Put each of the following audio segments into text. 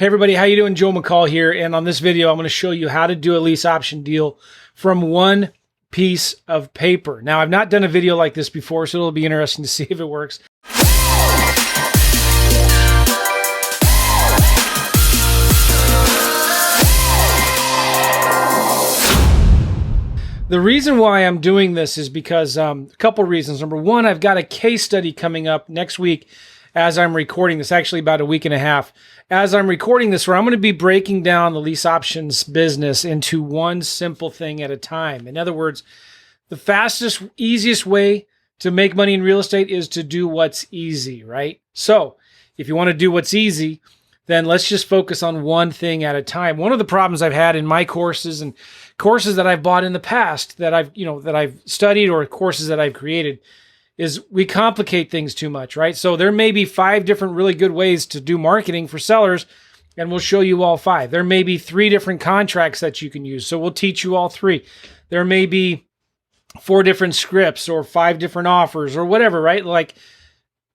Hey everybody, how you doing? Joe McCall here, and on this video I'm going to show you how to do a lease option deal from one piece of paper. Now, I've not done a video like this before, so it'll be interesting to see if it works. The reason why I'm doing this is because a couple reasons. Number one, I've got a case study coming up next week as I'm recording this, actually about a week and a half. As I'm recording this, where I'm going to be breaking down the lease options business into one simple thing at a time. In other words, the fastest, easiest way to make money in real estate is to do what's easy, right? So if you want to do what's easy, then let's just focus on one thing at a time. One of the problems I've had in my courses and courses that I've bought in the past that I've studied, or courses that I've created, is we complicate things too much, right? So there may be 5 different really good ways to do marketing for sellers, and we'll show you all 5. There may be 3 different contracts that you can use, so we'll teach you all 3. There may be 4 different scripts or 5 different offers or whatever, right? Like,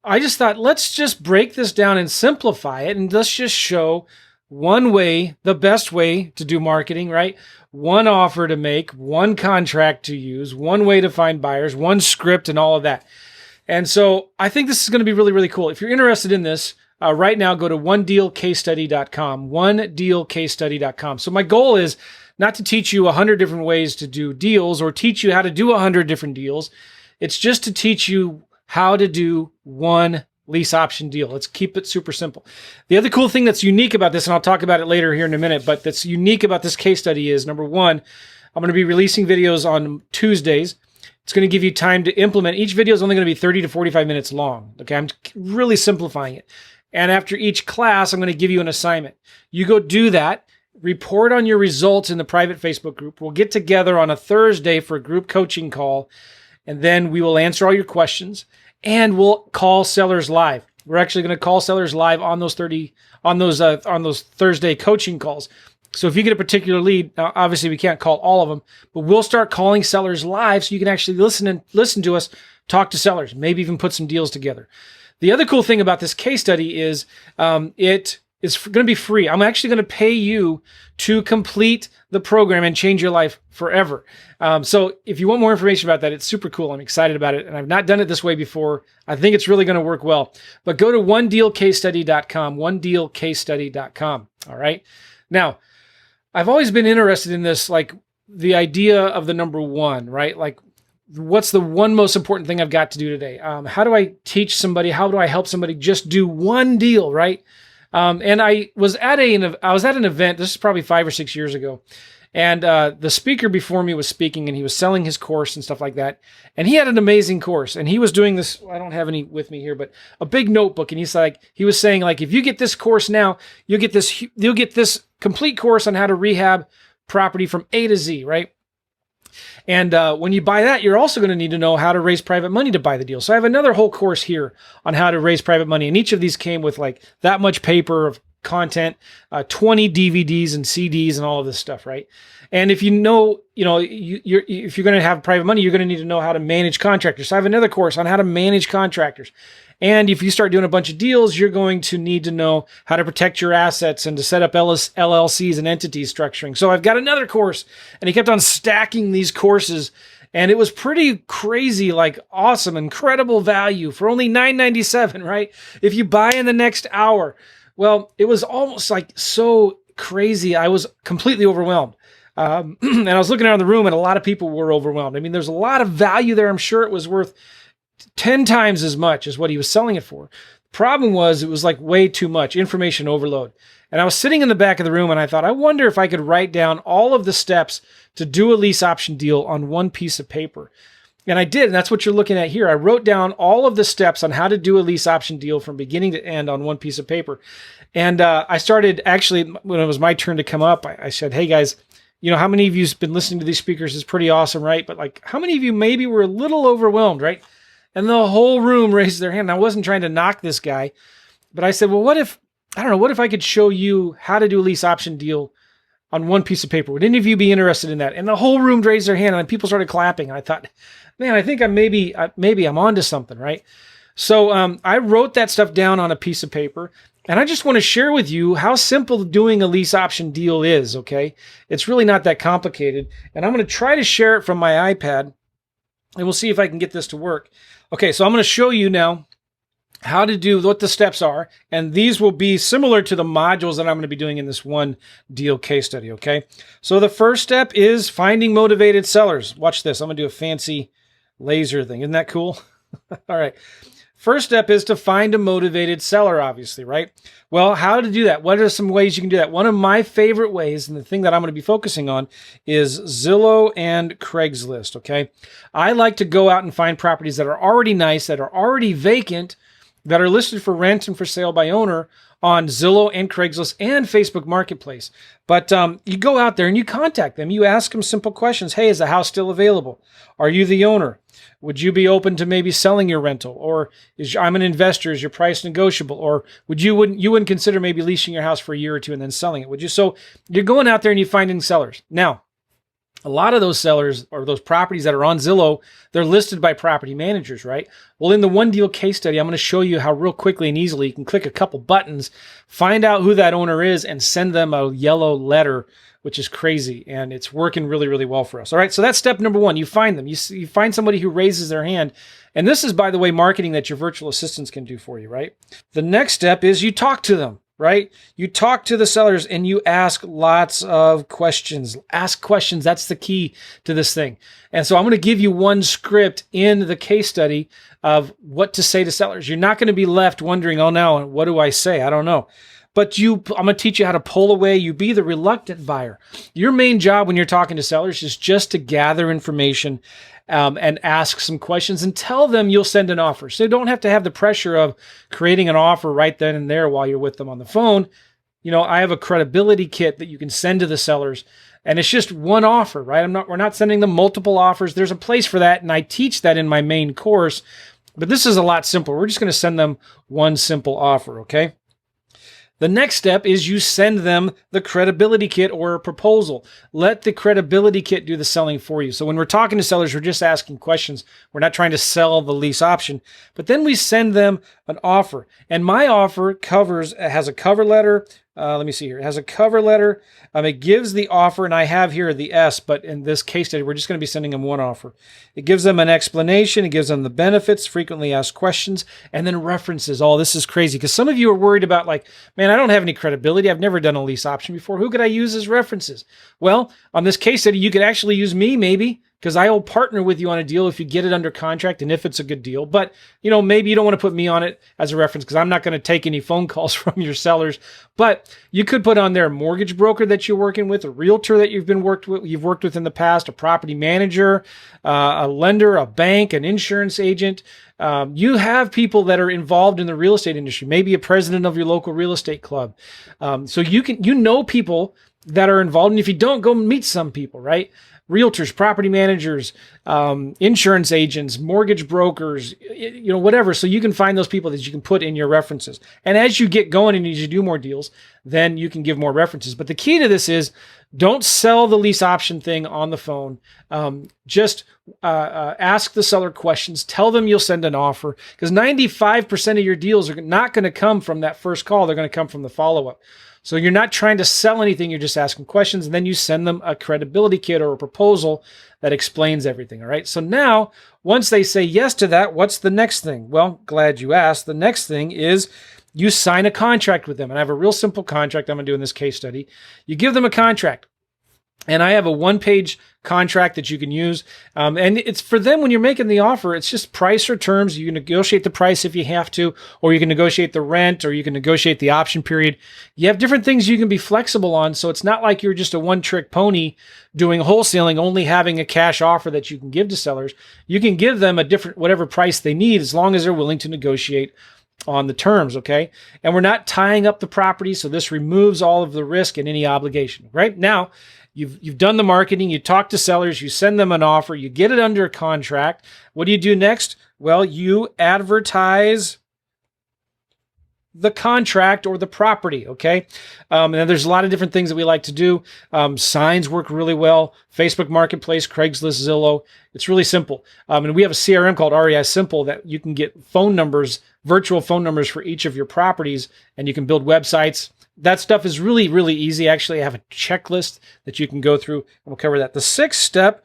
I just thought, let's just break this down and simplify it, and let's just show one way, the best way to do marketing, right? One offer to make, one contract to use, one way to find buyers, one script, and all of that. And so I think this is going to be really, really cool. If you're interested in this, right now, go to onedealcasestudy.com, onedealcasestudy.com. So my goal is not to teach you 100 different ways to do deals or teach you how to do 100 different deals. It's just to teach you how to do one lease option deal. Let's keep it super simple. The other cool thing that's unique about this, and I'll talk about it later here in a minute, but that's unique about this case study is, number one, I'm going to be releasing videos on Tuesdays. It's going to give you time to implement. Each video is only going to be 30 to 45 minutes long. Okay, I'm really simplifying it. And after each class, I'm going to give you an assignment. You go do that, report on your results in the private Facebook group. We'll get together on a Thursday for a group coaching call, and then we will answer all your questions. And we'll call sellers live. We're actually going to call sellers live on those Thursday coaching calls. So if you get a particular lead, now obviously we can't call all of them, but we'll start calling sellers live so you can actually listen to us talk to sellers, maybe even put some deals together. The other cool thing about this case study is it is going to be free. I'm actually going to pay you to complete the program and change your life forever. So if you want more information about that, it's super cool. I'm excited about it, and I've not done it this way before. I think it's really going to work well. But go to onedealcasestudy.com, onedealcasestudy.com. All right. Now, I've always been interested in this, like the idea of the number one, right? Like, what's the one most important thing I've got to do today? How do I teach somebody? How do I help somebody just do one deal, right? And I was at an event. This is probably 5 or 6 years ago. And the speaker before me was speaking, and he was selling his course and stuff like that. And he had an amazing course, and he was doing this. I don't have any with me here, but a big notebook. And he was saying, like, if you get this course now, you'll get this complete course on how to rehab property from A to Z, right? And when you buy that, you're also going to need to know how to raise private money to buy the deal. So I have another whole course here on how to raise private money. And each of these came with like that much paper of content, 20 DVDs and CDs and all of this stuff, right? And if if you're going to have private money, you're going to need to know how to manage contractors. So I have another course on how to manage contractors. And if you start doing a bunch of deals, you're going to need to know how to protect your assets and to set up LLCs and entity structuring. So I've got another course, and he kept on stacking these courses, and it was pretty crazy, like awesome, incredible value for only $9.97, right? If you buy in the next hour. Well, it was almost like so crazy. I was completely overwhelmed. And I was looking around the room, and a lot of people were overwhelmed. I mean, there's a lot of value there. I'm sure it was worth 10 times as much as what he was selling it for. The problem was, it was like way too much information overload. And I was sitting in the back of the room, and I thought, I wonder if I could write down all of the steps to do a lease option deal on one piece of paper. And I did, and that's what you're looking at here. I wrote down all of the steps on how to do a lease option deal from beginning to end on one piece of paper. And I started, actually, when it was my turn to come up, I said, hey guys, how many of you have been listening to these speakers? It's pretty awesome, right? But like, how many of you maybe were a little overwhelmed, right? And the whole room raised their hand. I wasn't trying to knock this guy, but I said, well, what if I could show you how to do a lease option deal on one piece of paper? Would any of you be interested in that? And the whole room raised their hand, and people started clapping. And I thought, man, I think maybe I'm onto something, right? So I wrote that stuff down on a piece of paper, And I just want to share with you how simple doing a lease option deal is, okay? It's really not that complicated. And I'm going to try to share it from my iPad, and we'll see if I can get this to work. Okay, so I'm going to show you now how to do what the steps are, and these will be similar to the modules that I'm going to be doing in this one deal case study, okay? So the first step is finding motivated sellers. Watch this. I'm going to do a fancy laser thing. Isn't that cool? All right. First step is to find a motivated seller, obviously, right? Well, how to do that? What are some ways you can do that? One of my favorite ways, and the thing that I'm going to be focusing on, is Zillow and Craigslist, okay? I like to go out and find properties that are already nice, that are already vacant, that are listed for rent and for sale by owner on Zillow and Craigslist and Facebook Marketplace. But you go out there and you contact them. You ask them simple questions. Hey, is the house still available? Are you the owner? Would you be open to maybe selling your rental? Or I'm an investor, is your price negotiable? Or you wouldn't consider maybe leasing your house for a year or two and then selling it, would you? So you're going out there and you're finding sellers. Now, a lot of those sellers or those properties that are on Zillow, they're listed by property managers, right? Well, in the one deal case study, I'm going to show you how real quickly and easily you can click a couple buttons, find out who that owner is, and send them a yellow letter, which is crazy. And it's working really, really well for us. All right. So that's step number one. You find them. You find somebody who raises their hand. And this is, by the way, marketing that your virtual assistants can do for you, right? The next step is you talk to them. Right? You talk to the sellers and you ask lots of questions. Ask questions. That's the key to this thing. And so I'm going to give you one script in the case study of what to say to sellers. You're not going to be left wondering, oh, now what do I say? I don't know. But I'm going to teach you how to pull away. You be the reluctant buyer. Your main job when you're talking to sellers is just to gather information and ask some questions and tell them you'll send an offer. So you don't have to have the pressure of creating an offer right then and there while you're with them on the phone. You know, I have a credibility kit that you can send to the sellers, and it's just one offer, right? We're not sending them multiple offers. There's a place for that, and I teach that in my main course. But this is a lot simpler. We're just going to send them one simple offer, okay? The next step is you send them the credibility kit or a proposal. Let the credibility kit do the selling for you. So when we're talking to sellers, we're just asking questions. We're not trying to sell the lease option, but then we send them an offer. And my offer has a cover letter. Let me see here. It has a cover letter. It gives the offer, and I have here the S, but in this case study, we're just going to be sending them one offer. It gives them an explanation. It gives them the benefits, frequently asked questions, and then references. Oh, this is crazy because some of you are worried about like, man, I don't have any credibility. I've never done a lease option before. Who could I use as references? Well, on this case study, you could actually use me maybe, because I will partner with you on a deal if you get it under contract and if it's a good deal. But, you know, maybe you don't want to put me on it as a reference because I'm not going to take any phone calls from your sellers. But you could put on there a mortgage broker that you're working with, a realtor that you've worked with in the past, a property manager, a lender, a bank, an insurance agent. You have people that are involved in the real estate industry, maybe a president of your local real estate club. So you know people that are involved. And if you don't, go meet some people, right? Realtors, property managers, insurance agents, mortgage brokers, you know, whatever. So you can find those people that you can put in your references. And as you get going and as you do more deals, then you can give more references. But the key to this is don't sell the lease option thing on the phone. Just ask the seller questions. Tell them you'll send an offer because 95% of your deals are not going to come from that first call. They're going to come from the follow-up. So you're not trying to sell anything. You're just asking questions, and then you send them a credibility kit or a proposal that explains everything. All right. So now, once they say yes to that, what's the next thing? Well, glad you asked. The next thing is you sign a contract with them. And I have a real simple contract I'm going to do in this case study. You give them a contract. And I have a one-page contract that you can use. And it's for them when you're making the offer, it's just price or terms. You can negotiate the price if you have to, or you can negotiate the rent, or you can negotiate the option period. You have different things you can be flexible on. So it's not like you're just a one-trick pony doing wholesaling, only having a cash offer that you can give to sellers. You can give them a different, whatever price they need, as long as they're willing to negotiate on the terms, okay? And we're not tying up the property, so this removes all of the risk and any obligation, right? Now, you've done the marketing, you talk to sellers, you send them an offer, you get it under contract. What do you do next? Well, you advertise the contract or the property, okay? And then there's a lot of different things that we like to do. Signs work really well. Facebook Marketplace, Craigslist, Zillow. It's really simple. And we have a CRM called REI Simple that you can get phone numbers, virtual phone numbers for each of your properties, and you can build websites. That stuff is really, really easy. Actually, I have a checklist that you can go through, and we'll cover that. The sixth step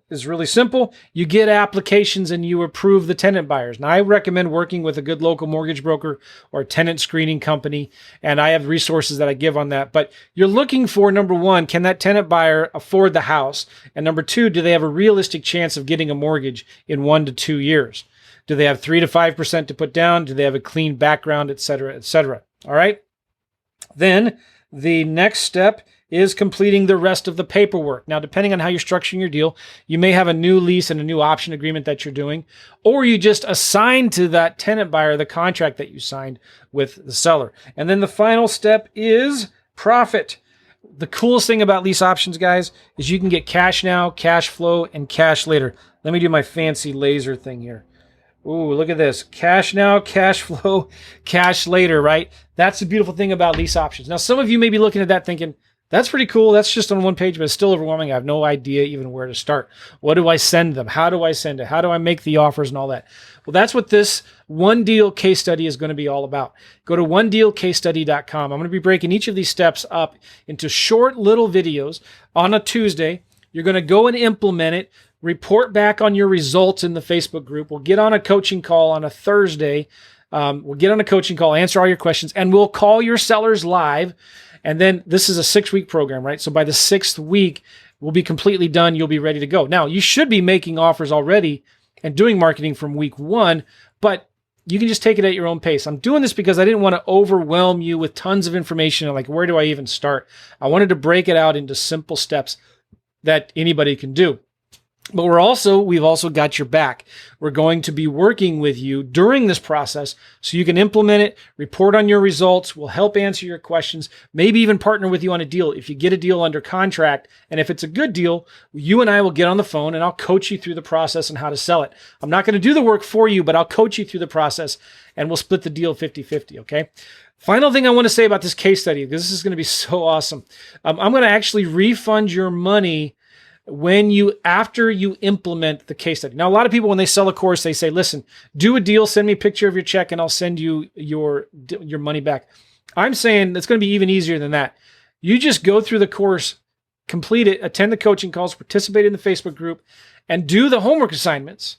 is really simple. You get applications and you approve the tenant buyers. Now, I recommend working with a good local mortgage broker or a tenant screening company, and I have resources that I give on that. But you're looking for, number one, can that tenant buyer afford the house? And number two, do they have a realistic chance of getting a mortgage in 1 to 2 years? Do they have 3 to 5% to put down? Do they have a clean background, et cetera, et cetera? All right. Then the next step is completing the rest of the paperwork. Now, depending on how you're structuring your deal, you may have a new lease and a new option agreement that you're doing, or you just assign to that tenant buyer the contract that you signed with the seller. And then the final step is profit. The coolest thing about lease options, guys, is you can get cash now, cash flow, and cash later. Let me do my fancy laser thing here. Ooh, look at this. Cash now, cash flow, cash later, right? That's the beautiful thing about lease options. Now, some of you may be looking at that thinking, that's pretty cool. That's just on one page, but it's still overwhelming. I have no idea even where to start. What do I send them? How do I send it? How do I make the offers and all that? Well, that's what this One Deal case study is going to be all about. Go to onedealcasestudy.com. I'm going to be breaking each of these steps up into short little videos on a Tuesday. You're going to go and implement it. Report back on your results in the Facebook group. We'll get on a coaching call on a Thursday. We'll get on a coaching call, answer all your questions, and we'll call your sellers live. And then this is a 6-week program, right? So by the 6th week, we'll be completely done. You'll be ready to go. Now, you should be making offers already and doing marketing from week 1, but you can just take it at your own pace. I'm doing this because I didn't want to overwhelm you with tons of information. Like, where do I even start? I wanted to break it out into simple steps that anybody can do. But we've also got your back. We're going to be working with you during this process so you can implement it, report on your results. We'll help answer your questions, maybe even partner with you on a deal. If you get a deal under contract, and if it's a good deal, you and I will get on the phone and I'll coach you through the process and how to sell it. I'm not going to do the work for you, but I'll coach you through the process and we'll split the deal 50-50, okay? Final thing I want to say about this case study, because this is going to be so awesome. I'm going to actually refund your money after you implement the case study. Now, a lot of people, when they sell a course, they say, listen, do a deal, send me a picture of your check, and I'll send you your money back. I'm saying it's going to be even easier than that. You just go through the course, complete it, attend the coaching calls, participate in the Facebook group, and do the homework assignments.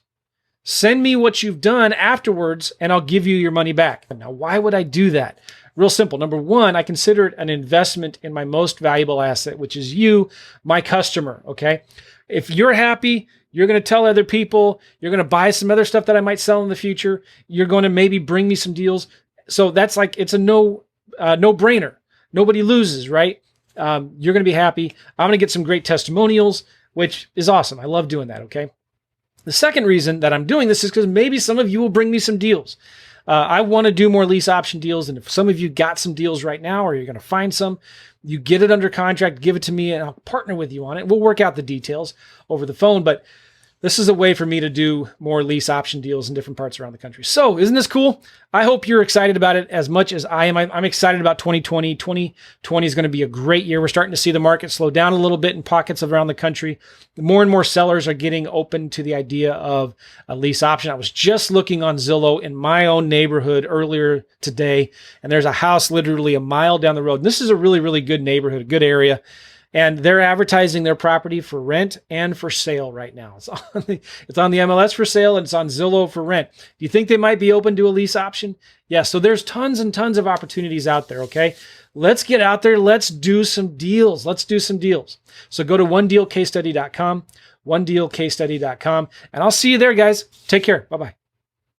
Send me what you've done afterwards, and I'll give you your money back. Now, why would I do that? Real simple. Number one, I consider it an investment in my most valuable asset, which is you, my customer, okay? If you're happy, you're going to tell other people, you're going to buy some other stuff that I might sell in the future, you're going to maybe bring me some deals. So that's like, it's a no-brainer. Nobody loses, right? You're going to be happy. I'm going to get some great testimonials, which is awesome. I love doing that, okay? The second reason that I'm doing this is because maybe some of you will bring me some deals. I want to do more lease option deals. And if some of you got some deals right now, or you're going to find some, you get it under contract, give it to me, and I'll partner with you on it. We'll work out the details over the phone, but this is a way for me to do more lease option deals in different parts around the country. So isn't this cool? I hope you're excited about it as much as I am. I'm excited about 2020. 2020 is going to be a great year. We're starting to see the market slow down a little bit in pockets around the country. More and more sellers are getting open to the idea of a lease option. I was just looking on Zillow in my own neighborhood earlier today, and there's a house literally a mile down the road. And this is a really, really good neighborhood, a good area. And they're advertising their property for rent and for sale right now. It's on the MLS for sale, and it's on Zillow for rent. Do you think they might be open to a lease option? Yeah, so there's tons and tons of opportunities out there, okay? Let's get out there. Let's do some deals. Let's do some deals. So go to onedealcasestudy.com, onedealcasestudy.com, and I'll see you there, guys. Take care. Bye-bye.